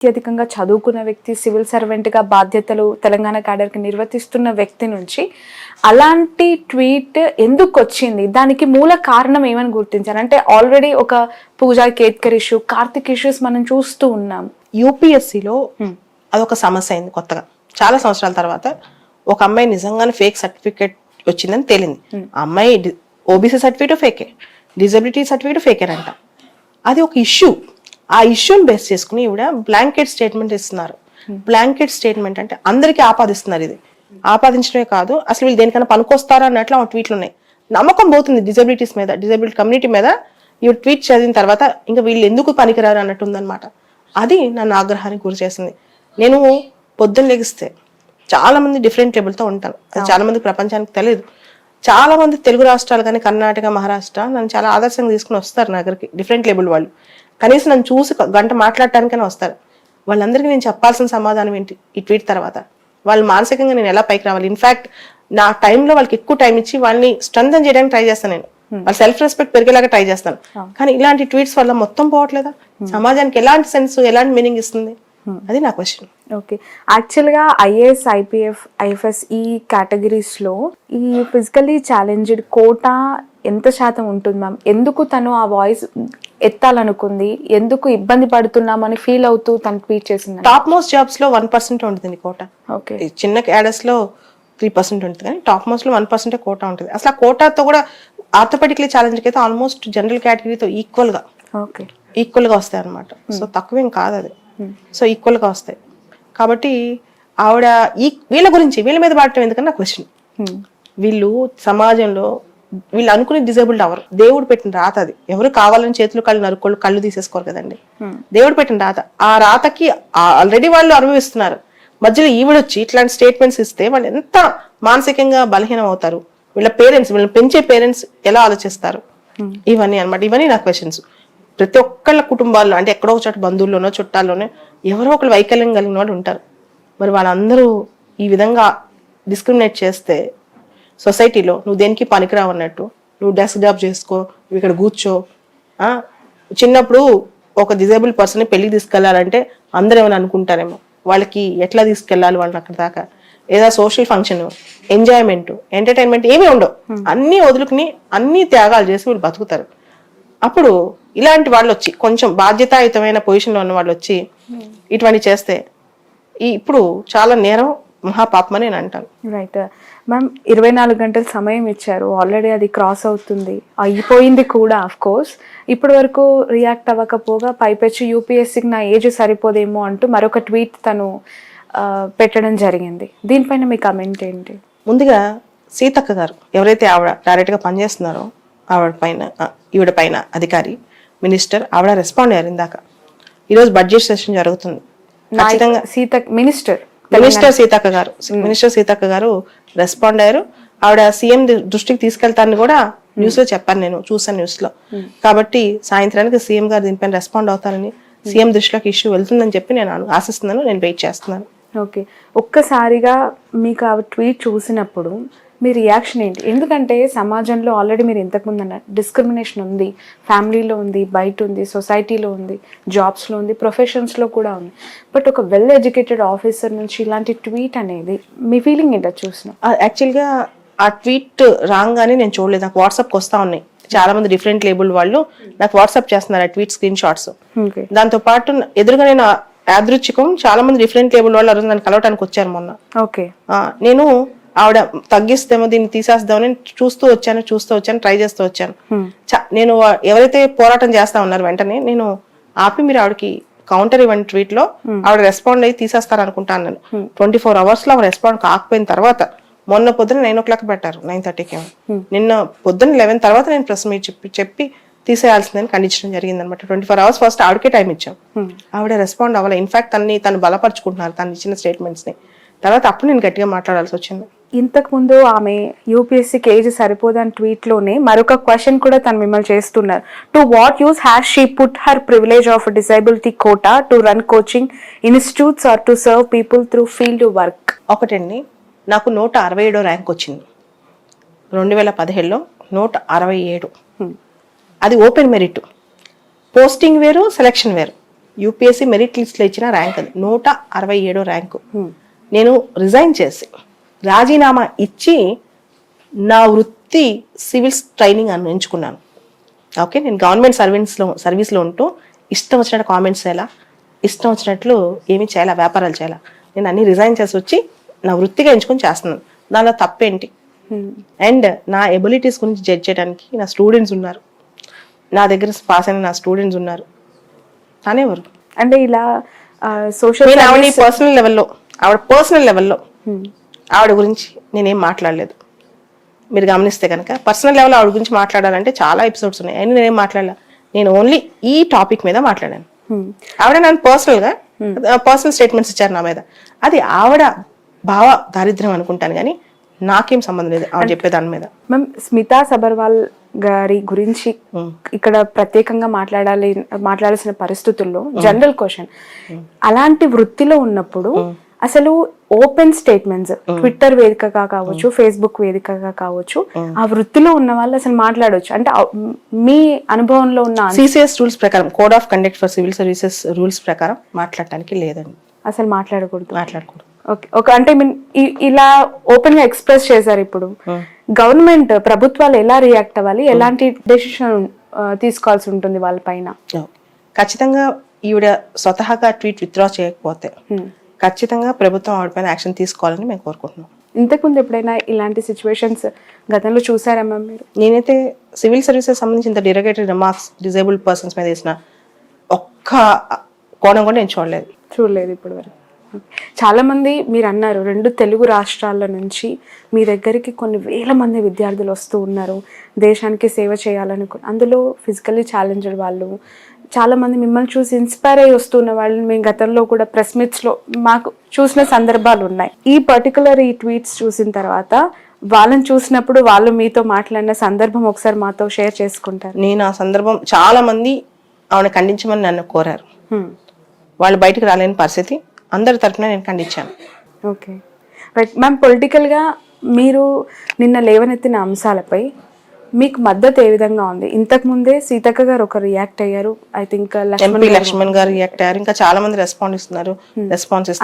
అత్యధికంగా చదువుకున్న వ్యక్తి, సివిల్ సర్వెంట్గా బాధ్యతలు తెలంగాణ క్యాడర్కి నిర్వర్తిస్తున్న వ్యక్తి నుంచి అలాంటి ట్వీట్ ఎందుకు వచ్చింది? దానికి మూల కారణం ఏమని గుర్తించారు? అంటే ఆల్రెడీ ఒక పూజా కేత్కర్ ఇష్యూ, కార్తిక్ ఇష్యూస్ మనం చూస్తూ ఉన్నాం. యూపీఎస్సీలో అదొక సమస్య అయింది కొత్తగా. చాలా సంవత్సరాల తర్వాత ఒక అమ్మాయి నిజంగానే ఫేక్ సర్టిఫికేట్ వచ్చిందని తేలింది. అమ్మాయి ఓబీసీ సర్టిఫికేట్ ఫేకే, డిజబిలిటీ సర్టిఫికేట్ ఫేకేనంట. అది ఒక ఇష్యూ. ఆ ఇష్యూని బేస్ చేసుకుని ఈవిడ బ్లాంకెట్ స్టేట్మెంట్ ఇస్తున్నారు. బ్లాంకెట్ స్టేట్మెంట్ అంటే అందరికీ ఆపాదిస్తున్నారు. ఇది ఆపాదించడమే కాదు, అసలు వీళ్ళు దేనికైనా పనికొస్తారా అన్నట్లు ఆ ట్వీట్లు ఉన్నాయి. నమ్మకం పోతుంది డిజబిలిటీస్ మీద, డిజబిలిటీ కమ్యూనిటీ మీద. ఈ ట్వీట్ చదివిన తర్వాత ఇంకా వీళ్ళు ఎందుకు పనికిరారు అన్నట్టు ఉందన్నమాట. అది నన్ను ఆగ్రహానికి గురి చేసింది. నేను పొద్దున్న లెగిస్తే చాలా మంది డిఫరెంట్ టేబుల్తో ఉంటాను. అది చాలా మంది ప్రపంచానికి తెలియదు. చాలా మంది తెలుగు రాష్ట్రాలు కానీ కర్ణాటక, మహారాష్ట్ర నన్ను చాలా ఆదర్శంగా తీసుకుని వస్తారు నా దగ్గరికి. డిఫరెంట్ లేబుల్ వాళ్ళు కనీసం నన్ను చూసి గంట మాట్లాడటానికైనా వస్తారు. వాళ్ళందరికీ నేను చెప్పాల్సిన సమాధానం ఏంటి ఈ ట్వీట్ తర్వాత? వాళ్ళు మానసికంగా నేను ఎలా పైకి రావాలి? ఇన్ఫాక్ట్ నా టైంలో వాళ్ళకి ఎక్కువ టైం ఇచ్చి వాళ్ళని స్ట్రెంథన్ చేయడానికి ట్రై చేస్తాను. నేను వాళ్ళ సెల్ఫ్ రెస్పెక్ట్ పెరిగేలాగా ట్రై చేస్తాను. కానీ ఇలాంటి ట్వీట్స్ వల్ల మొత్తం పోవట్లేదా? సమాజానికి ఎలాంటి సెన్స్, ఎలాంటి మీనింగ్ ఇస్తుంది? అది నా క్వశ్చన్. ఓకే, యాక్చువల్గా ఐఏఎస్, ఐపీఎఫ్, ఐఎఫ్ఎస్ ఈ కేటగిరీస్లో ఈ ఫిజికలీ ఛాలెంజ్డ్ కోటా ఎంత శాతం ఉంటుంది మ్యామ్? ఎందుకు తను ఆ వాయిస్ ఎత్తాలనుకుంది? ఎందుకు ఇబ్బంది పడుతున్నామని ఫీల్ అవుతూ తను ట్వీట్ చేసింది? టాప్ మోస్ట్ జాబ్స్ లో 1% ఉంటుంది కోటా. ఓకే, చిన్న క్యాడర్స్ లో 3% ఉంటుంది, కానీ టాప్ మోస్ట్ లో 1% కోటా ఉంటుంది. అసలు ఆ కోటాతో కూడా ఆర్థోపెడిక్లీ ఛాలెంజ్ అయితే ఆల్మోస్ట్ జనరల్ కేటగిరీతో ఈక్వల్ గా వస్తాయి అనమాట. సో తక్కువేం కాదు అది. సో ఈక్వల్ గా వస్తాయి కాబట్టి ఆవిడ వీళ్ళ గురించి, వీళ్ళ మీద పడటం ఎందుకన్నా క్వశ్చన్. వీళ్ళు సమాజంలో వీళ్ళు అనుకునే డిజేబుల్డ్ అవరు. దేవుడు పెట్టిన రాత అది. ఎవరు కావాలని చేతులు కళ్ళు నరుకోళ్ళు, కళ్ళు తీసేసుకోరు కదండి. దేవుడు పెట్టిన రాత. ఆ రాతకి ఆల్రెడీ వాళ్ళు అనుభవిస్తున్నారు. మధ్యలో ఈవిడొచ్చి ఇట్లాంటి స్టేట్మెంట్స్ ఇస్తే వాళ్ళు ఎంత మానసికంగా బలహీనం అవుతారు. వీళ్ళ పేరెంట్స్, వీళ్ళని పెంచే పేరెంట్స్ ఎలా ఆలోచిస్తారు? ఇవన్నీ అనమాట. ఇవన్నీ నా క్వశ్చన్స్. ప్రతి ఒక్కళ్ళ కుటుంబాల్లో, అంటే ఎక్కడో ఒక చోట బంధువుల్లోనో చుట్టాల్లోనో ఎవరో ఒకళ్ళు వైకల్యం కలిగిన వాళ్ళు ఉంటారు. మరి వాళ్ళందరూ ఈ విధంగా డిస్క్రిమినేట్ చేస్తే సొసైటీలో నువ్వు దేనికి పనికిరావు అన్నట్టు, నువ్వు డెస్క్ జాబ్ చేసుకో, నువ్వు ఇక్కడ కూర్చో. చిన్నప్పుడు ఒక డిజేబుల్ పర్సన్ పెళ్లికి తీసుకెళ్లాలంటే అందరూ ఏమైనా అనుకుంటారేమో, వాళ్ళకి ఎట్లా తీసుకెళ్లాలి వాళ్ళని అక్కడ దాకా. ఏదో సోషల్ ఫంక్షన్, ఎంజాయ్మెంట్, ఎంటర్టైన్మెంట్ ఏమీ ఉండవు. అన్నీ వదులుకుని అన్ని త్యాగాలు చేసి వీళ్ళు బతుకుతారు. అప్పుడు ఇలాంటి వాళ్ళు వచ్చి, కొంచెం బాధ్యతాయుతమైన పొజిషన్లో ఉన్న వాళ్ళు వచ్చి ఇటువంటి చేస్తే ఇప్పుడు చాలా నేరం, మహాపాపం అని నేను అంటాను. రైట్ మ్యామ్, 24 గంటల సమయం ఇచ్చారు. ఆల్రెడీ అది క్రాస్ అవుతుంది, అయిపోయింది కూడా. ఆఫ్ కోర్స్ ఇప్పటి వరకు రియాక్ట్ అవ్వకపోగా పైపెచ్చి యూపీఎస్సీకి నా ఏజ్ సరిపోదేమో అంటూ మరొక ట్వీట్ తను పెట్టడం జరిగింది. దీనిపైన మీ కమెంట్ ఏంటి? ముందుగా సీతక్క గారు ఎవరైతే ఆవిడ డైరెక్ట్ గా పనిచేస్తున్నారో ఈవిడ పైన అధికారి, మినిస్టర్, ఆవిడ రెస్పాండ్ అయ్యారు. ఇందాక ఈరోజు బడ్జెట్ సెషన్ జరుగుతుంది. ఖచ్చితంగా మినిస్టర్ సీతక్క గారు రెస్పాండ్ అయ్యారు. ఆవిడ సీఎం దృష్టికి తీసుకెళ్తానని కూడా న్యూస్ లో చెప్పాను, నేను చూసాను న్యూస్ లో. కాబట్టి సాయంత్రానికి సీఎం గారు దీనిపైన రెస్పాండ్ అవుతారని, సీఎం దృష్టిలోకి ఇష్యూ వెళ్తుందని చెప్పి నేను ఆశిస్తున్నాను. నేను వెయిట్ చేస్తున్నాను. ఓకే, ఒక్కసారిగా మీకు ఆ ట్వీట్ చూసినప్పుడు మీ రియాక్షన్ ఏంటి? ఎందుకంటే సమాజంలో ఆల్రెడీ మీరు ఇంతకుముందు అన్నారు డిస్క్రిమినేషన్ ఉంది, ఫ్యామిలీలో ఉంది, బయట ఉంది, సొసైటీలో ఉంది, జాబ్స్లో ఉంది, ప్రొఫెషన్స్లో కూడా ఉంది. బట్ ఒక వెల్ ఎడ్యుకేటెడ్ ఆఫీసర్ నుంచి ఇలాంటి ట్వీట్ అనేది మీ ఫీలింగ్ ఏంటో చూసిన? యాక్చువల్గా ఆ ట్వీట్ రాగానే నేను చూడలేదు. నాకు వాట్సాప్కి వస్తూ ఉన్నాయి. చాలా మంది డిఫరెంట్ లేబుల్ వాళ్ళు నాకు వాట్సాప్ చేస్తున్నారు ఆ ట్వీట్ స్క్రీన్ షాట్స్. దాంతో పాటు ఎదురుగా నేను యాదృచ్ఛికం చాలా మంది డిఫరెంట్ లేబుల్ వాళ్ళు అరుగు నన్ను కలవటానికి వచ్చారు మొన్న. ఓకే, నేను ఆవిడ తగ్గిస్తేమో దీన్ని తీసేస్తామని చూస్తూ వచ్చాను, ట్రై చేస్తూ వచ్చాను. నేను ఎవరైతే పోరాటం చేస్తా ఉన్నారు వెంటనే నేను ఆపి మీరు ఆవిడకి కౌంటర్ ఇవ్వండి ట్వీట్ లో, ఆవిడ రెస్పాండ్ అయ్యి తీసేస్తారు అనుకుంటాను. నేను 24 hours లో ఆవిడ రెస్పాండ్ కాకపోయిన తర్వాత మొన్న పొద్దున 9 o'clock పెట్టారు, 9:30కి. నిన్న పొద్దున్న 11 తర్వాత నేను ప్రెస్ మీట్ చెప్పి తీసేయాల్సిందని ఖండించడం జరిగింది అనమాట. 24 hours ఫస్ట్ ఆవిడకే టైం ఇచ్చాం. ఆవిడ రెస్పాండ్ అవ్వాలి. ఇన్ఫాక్ట్ తను బలపరుచుకుంటున్నారు తను ఇచ్చిన స్టేట్మెంట్స్ ని. తర్వాత అప్పుడు నేను గట్టిగా మాట్లాడాల్సి వచ్చింది. ఇంతకుముందు ఆమె యూపీఎస్సీకి ఏజ్ సరిపోదని ట్వీట్లోనే మరొక క్వశ్చన్ కూడా తను మిమ్మల్ని చేస్తున్నారు. To what use has she put her privilege of disability quota to run coaching institutes or to serve people through field work? ఒకటండి, నాకు 167 ర్యాంక్ వచ్చింది 2017లో. 167 అది ఓపెన్ మెరిట్. పోస్టింగ్ వేరు, సెలక్షన్ వేరు. యూపీఎస్సీ మెరిట్ లిస్ట్లో ఇచ్చిన ర్యాంక్ అది 167వ ర్యాంకు. నేను రిజైన్ చేసి రాజీనామా ఇచ్చి నా వృత్తి సివిల్స్ ట్రైనింగ్ అని ఎంచుకున్నాను. ఓకే, నేను గవర్నమెంట్ సర్వీస్లో ఉంటూ ఇష్టం వచ్చినట్టు కామెంట్స్ చేయాలా, ఇష్టం వచ్చినట్లు ఏమి చేయాలా, వ్యాపారాలు చేయాలా, నేను అన్ని రిజైన్ చేసి వచ్చి నా వృత్తిగా ఎంచుకొని చేస్తున్నాను. దానిలో తప్పేంటి? అండ్ నా ఎబిలిటీస్ గురించి జడ్జ్ చేయడానికి నా స్టూడెంట్స్ ఉన్నారు, నా దగ్గర పాస్ అయిన నా స్టూడెంట్స్ ఉన్నారు. తానేవారు అంటే ఇలా సోషల్ పర్సనల్ లెవెల్లో ఆవిడ గురించి నేనేం మాట్లాడలేదు. మీరు గమనిస్తే కనుక పర్సనల్ లెవెల్ ఆవిడ గురించి మాట్లాడాలంటే చాలా ఎపిసోడ్స్ ఉన్నాయి. అయినా నేనేం మాట్లాడాల, నేను ఓన్లీ ఈ టాపిక్ మీద మాట్లాడాను. ఆవిడ నన్ను పర్సనల్ స్టేట్మెంట్స్ ఇచ్చారు నా మీద. అది ఆవిడ భావ దారిద్ర్యం అనుకుంటాను, కానీ నాకేం సంబంధం లేదు ఆవిడ చెప్పే దాని మీద. మ్యామ్, స్మితా సబర్వాల్ గారి గురించి ఇక్కడ ప్రత్యేకంగా మాట్లాడాల్సిన పరిస్థితుల్లో జనరల్ క్వశ్చన్, అలాంటి వృత్తిలో ఉన్నప్పుడు అసలు ఓపెన్ స్టేట్మెంట్స్ ట్విట్టర్ వేదికగా కావచ్చు, ఫేస్బుక్ వేదికగా కావచ్చు, ఆ వృత్తిలో ఉన్న వాళ్ళు అసలు మాట్లాడవచ్చు అంటే మీ అనుభవంలో ఉన్న సిసిఎస్ రూల్స్ ప్రకారం, code of conduct for civil services rules ప్రకారం మాట్లాడటానికి లేదండి. అసలు మాట్లాడకూడదు. ఓకే, అంటే ఇలా ఓపెన్ గా ఎక్స్ప్రెస్ చేశారు. ఇప్పుడు గవర్నమెంట్ ప్రభుత్వాలు ఎలా రియాక్ట్ అవ్వాలి, ఎలాంటి డెసిషన్ తీసుకోవాల్సి ఉంటుంది వాళ్ళ పైన? ఖచ్చితంగా ఈవిడ స్వతహాగా ట్వీట్ విత్డ్రా చేయకపోతే ఖచ్చితంగా ప్రభుత్వం ఆవిడ పైన యాక్షన్ తీసుకోవాలని మేము కోరుకుంటున్నాం. ఇంతకుముందు ఎప్పుడైనా ఇలాంటి సిచ్యువేషన్స్ గతంలో చూసారమ్మా మీరు? నేనైతే సివిల్ సర్వీసెస్ సంబంధించి ఇంత డిరగేటెడ్ రిమార్క్స్ డిజేబుల్డ్ పర్సన్స్ మీద వేసిన ఒక్క కోణం కూడా నేను చూడలేదు ఇప్పటి వరకు. చాలా మంది మీరు అన్నారు 2 తెలుగు రాష్ట్రాల నుంచి మీ దగ్గరికి కొన్ని వేల మంది విద్యార్థులు వస్తూ ఉన్నారు దేశానికి సేవ చేయాలనుకుని. అందులో ఫిజికల్లీ ఛాలెంజ్డ్ వాళ్ళు చాలా మంది మిమ్మల్ని చూసి ఇన్స్పైర్ అయ్యి వస్తున్న వాళ్ళని మేము గతంలో కూడా ప్రెస్ మీట్స్ లో మాకు చూసిన సందర్భాలు ఉన్నాయి. ఈ పర్టికులర్ ఈ ట్వీట్స్ చూసిన తర్వాత వాళ్ళని చూసినప్పుడు వాళ్ళు మీతో మాట్లాడిన సందర్భం ఒకసారి మాతో షేర్ చేసుకుంటారు? నేను ఆ సందర్భం చాలా మంది ఆవిడ ఖండించమని నన్ను కోరారు. వాళ్ళు బయటకు రాలేని పరిస్థితి, అందరి తరఫున నేను ఖండించాను. ఓకే రైట్ మ్యామ్, పొలిటికల్గా మీరు నిన్న లేవనెత్తిన అంశాలపై మీకు మద్దతు ఏ విధంగా ఉంది? ఇంతకు ముందే సీతక్క గారు ఒక రియాక్ట్ అయ్యారు, ఐ థింక్ లక్ష్మణ్ గారు రియాక్ట్ అయ్యారు, ఇంకా చాలా మంది రెస్పాన్స్ ఇస్తున్నారు.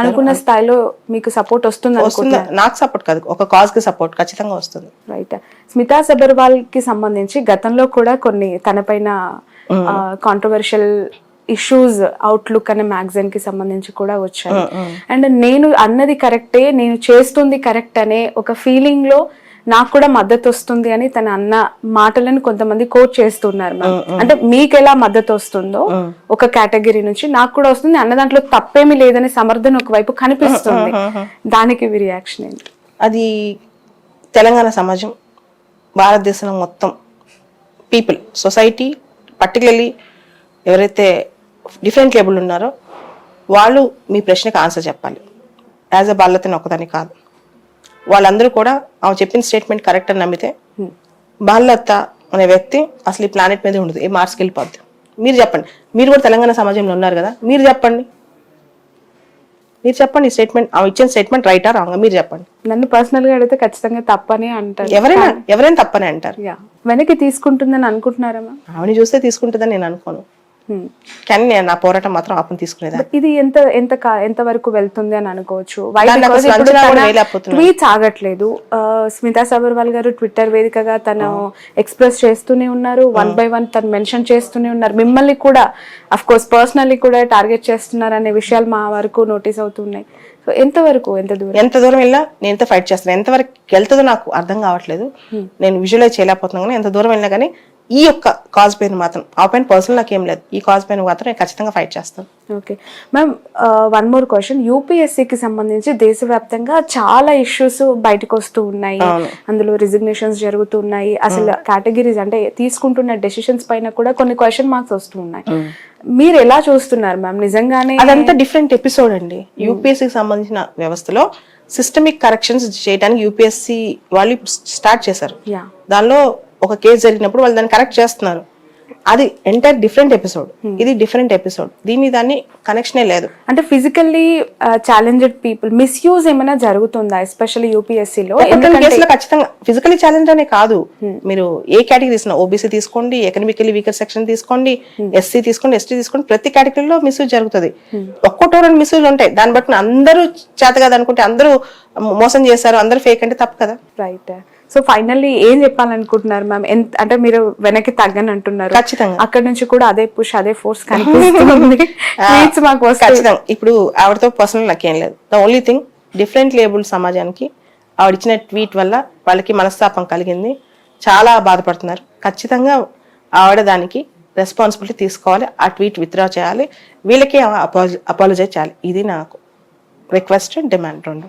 అనుకున్న స్థాయిలో మీకు సపోర్ట్ వస్తుంది? నాకు సపోర్ట్ కాదు, ఒక కాజ్ కి సపోర్ట్ ఖచ్చితంగా వస్తుంది. రైట్. స్మితా సబర్వాల్ కి సంబంధించి గతంలో కూడా కొన్ని తనపైన కాంట్రవర్షియల్ ఇష్యూస్ అవుట్లుక్ అనే మ్యాగజైన్ కి సంబంధించి కూడా వచ్చాయి. అండ్ నేను అన్నది కరెక్టే, నేను చేస్తుంది కరెక్ట్ అనే ఒక ఫీలింగ్ లో నాకు కూడా మద్దతు వస్తుంది అని తన అన్న మాటలను కొంతమంది కోట్ చేస్తున్నారు. అంటే మీకు ఎలా మద్దతు వస్తుందో ఒక కేటగిరీ నుంచి నాకు కూడా వస్తుంది అన్న దాంట్లో తప్పేమీ లేదనే సమర్థన ఒకవైపు కనిపిస్తుంది. దానికి మీ రియాక్షన్ ఏంటి? అది తెలంగాణ సమాజం, భారతదేశంలో మొత్తం పీపుల్, సొసైటీ, పర్టికులర్లీ ఎవరైతే డిఫరెంట్ లేబుల్ ఉన్నారో వాళ్ళు మీ ప్రశ్నకు ఆన్సర్ చెప్పాలి. యాజ్ అ బాలతని ఒక్కదాన్ని కాదు, వాళ్ళందరూ కూడా ఆమె చెప్పిన స్టేట్మెంట్ కరెక్ట్ అని నమ్మితే బాలత అనే వ్యక్తి అసలు ఈ ప్లానెట్ మీద ఉండదు, ఏ మార్క్స్కి వెళ్ళిపోద్ది. మీరు చెప్పండి, మీరు కూడా తెలంగాణ సమాజంలో ఉన్నారు కదా, మీరు చెప్పండి ఈ స్టేట్మెంట్ ఆమె ఇచ్చిన స్టేట్మెంట్ రైటా రాంగా మీరు చెప్పండి. నన్ను పర్సనల్ గా అడిగితే ఖచ్చితంగా తప్పని అంటారు, ఎవరైనా తప్పని అంటారు. వెనక్కి తీసుకుంటుందని అనుకుంటున్నారా? ఆమెని చూస్తే తీసుకుంటుందని నేను అనుకోను, కానీ నేను నా పోరాటం మాత్రం ఆపని తీసుకునేది. ఇది ఎంత వరకు వెళ్తుంది అని అనుకోవచ్చు? ట్వీట్స్ ఆగట్లేదు. స్మితా సబర్వాల్ గారు ట్విట్టర్ వేదికగా తను ఎక్స్ప్రెస్ చేస్తూనే ఉన్నారు, 1 by 1 తను మెన్షన్ చేస్తూనే ఉన్నారు. మిమ్మల్ని కూడా అఫ్ కోర్స్ పర్సనల్లీ కూడా టార్గెట్ చేస్తున్నారు అనే విషయాలు మా వరకు నోటీస్ అవుతున్నాయి. సో ఎంత దూరం వెళ్ళా నేను ఎంత ఫైట్ చేస్తాను, ఎంతవరకు వెళ్తుందో నాకు అర్థం కావట్లేదు, నేను విజువలైజ్ చేయలేకపోతున్నాను. కానీ ఎంత దూరం వెళ్ళినా కానీ ఈ యొక్క కాజ్ పైన మాత్రం, ఆ పైన పర్సనల్ నాకేం లేదు, ఈ కాజ్ పైన మాత్రం నేను ఖచ్చితంగా ఫైట్ చేస్తాను. Okay ma'am, 1 more question. యూపీఎస్సీకి సంబంధించి దేశవ్యాప్తంగా చాలా ఇష్యూస్ బయటకు వస్తూ ఉన్నాయి, అందులో రిజిగ్నేషన్స్ జరుగుతున్నాయి. అసలు కేటగిరీస్ అంటే తీసుకుంటున్న డెసిషన్స్ పైన కూడా కొన్ని క్వశ్చన్ మార్క్స్ వస్తూ ఉన్నాయి. మీరు ఎలా చూస్తున్నారు మ్యామ్? నిజంగానే అదంతా డిఫరెంట్ ఎపిసోడ్ అండి. యూపీఎస్సీకి సంబంధించిన వ్యవస్థలో సిస్టమిక్ కరెక్షన్స్ చేయడానికి యూపీఎస్సీ వాళ్ళు స్టార్ట్ చేశారు. దానిలో ఒక కేసు జరిగినప్పుడు వాళ్ళు దాన్ని కరెక్ట్ చేస్తున్నారు. అది ఎంటైర్ డిఫరెంట్ ఎపిసోడ్, ఇది డిఫరెంట్ ఎపిసోడ్, దాన్ని కనెక్షనే లేదు. అంటే ఫిజికల్లీ ఛాలెంజ్డ్ పీపుల్ మిస్యూజ్ ఏమైనా జరుగుతుందా ఎస్పెషల్లీ యూపీఎస్సీలో? కేసులో ఖచ్చితంగా ఫిజికలీ ఛాలెంజ్ అనే కాదు, మీరు ఏ కేటగిరీ తీసుకున్నా, ఓబీసీ తీసుకోండి, ఎకనామికలీ వీకర్ సెక్షన్ తీసుకోండి, ఎస్సీ తీసుకోండి, ఎస్టీ తీసుకోండి, ప్రతి కేటగిరీలో మిస్యూజ్ జరుగుతుంది. ఒక్కటో రెండు మిస్యూజ్ ఉంటాయి, దాన్ని బట్టి అందరూ చేత కదా అనుకుంటే అందరూ మోసం చేశారు, అందరూ ఫేక్ అంటే తప్పు కదా. రైట్. సో ఫైనల్లీ ఏం చెప్పాలనుకుంటున్నారు మ్యామ్? అంటే మీరు వెనక్కి తగ్గని అంటున్నారు, ఖచ్చితంగా అక్కడ నుంచి కూడా అదే పుష్ అదే ఫోర్స్ కనిపిస్తుంది. మాకు ఖచ్చితంగా ఇప్పుడు ఆవిడతో పర్సనల్ నాకేం లేదు. The only thing different label సమాజానికి ఆవిడ ఇచ్చిన ట్వీట్ వల్ల వాళ్ళకి మనస్తాపం కలిగింది, చాలా బాధపడుతున్నారు. ఖచ్చితంగా ఆవిడ దానికి రెస్పాన్సిబిలిటీ తీసుకోవాలి, ఆ ట్వీట్ విత్డ్రా చేయాలి, వీళ్ళకి అపాలజైజ్ చేయాలి. ఇది నాకు రిక్వెస్ట్, డిమాండ్ రెండు.